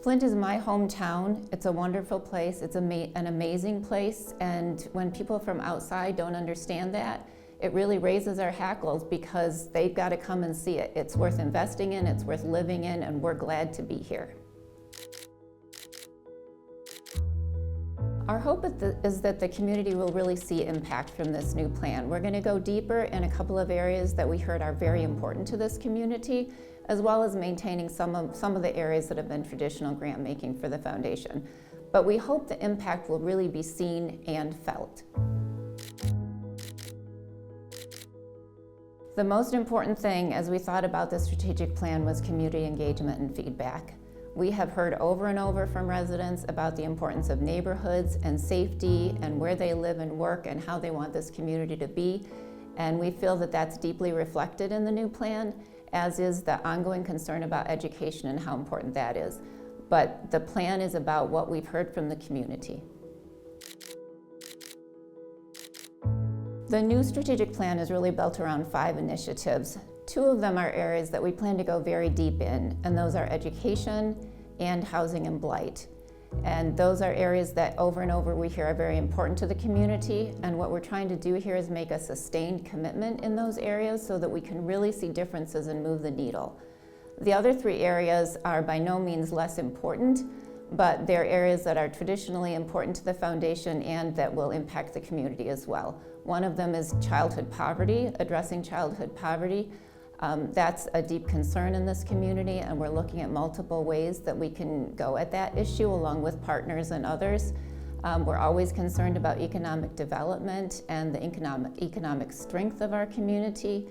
Flint is my hometown. It's a wonderful place. It's an amazing place. And when people from outside don't understand that, it really raises our hackles because they've got to come and see it. It's worth investing in, it's worth living in, and we're glad to be here. Our hope is that the community will really see impact from this new plan. We're going to go deeper in a couple of areas that we heard are very important to this community, as well as maintaining some of the areas that have been traditional grant making for the foundation. But we hope the impact will really be seen and felt. The most important thing as we thought about the strategic plan was community engagement and feedback. We have heard over and over from residents about the importance of neighborhoods and safety and where they live and work and how they want this community to be. And we feel that that's deeply reflected in the new plan, as is the ongoing concern about education and how important that is. But the plan is about what we've heard from the community. The new strategic plan is really built around 5 initiatives. 2 of them are areas that we plan to go very deep in, and those are education and housing and blight. And those are areas that over and over we hear are very important to the community, and what we're trying to do here is make a sustained commitment in those areas so that we can really see differences and move the needle. The other 3 areas are by no means less important, but they're areas that are traditionally important to the foundation and that will impact the community as well. One of them is childhood poverty, addressing childhood poverty. That's a deep concern in this community, and we're looking at multiple ways that we can go at that issue along with partners and others. We're always concerned about economic development and the economic strength of our community.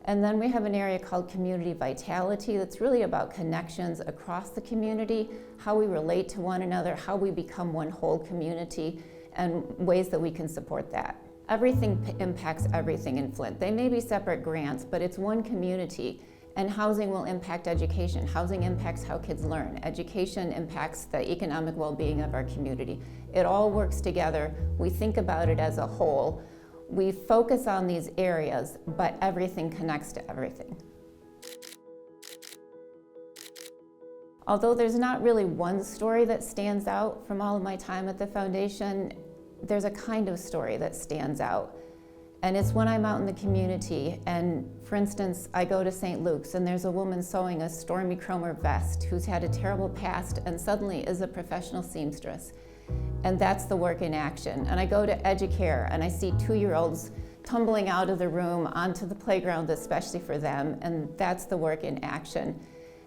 And then we have an area called community vitality that's really about connections across the community, how we relate to one another, how we become one whole community, and ways that we can support that. Everything impacts everything in Flint. They may be separate grants, but it's one community, and housing will impact education. Housing impacts how kids learn. Education impacts the economic well-being of our community. It all works together. We think about it as a whole. We focus on these areas, but everything connects to everything. Although there's not really one story that stands out from all of my time at the foundation, there's a kind of story that stands out. And it's when I'm out in the community, and for instance, I go to St. Luke's and there's a woman sewing a Stormy Kromer vest who's had a terrible past and suddenly is a professional seamstress. And that's the work in action. And I go to Educare and I see 2-year-olds tumbling out of the room onto the playground, especially for them, and that's the work in action.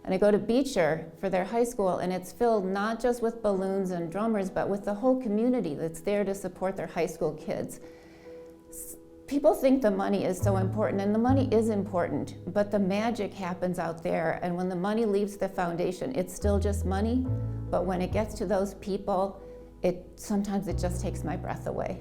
And I go to Beecher for their high school, and it's filled not just with balloons and drummers, but with the whole community that's there to support their high school kids. People think the money is so important, and the money is important, but the magic happens out there, and when the money leaves the foundation, it's still just money, but when it gets to those people, sometimes it just takes my breath away.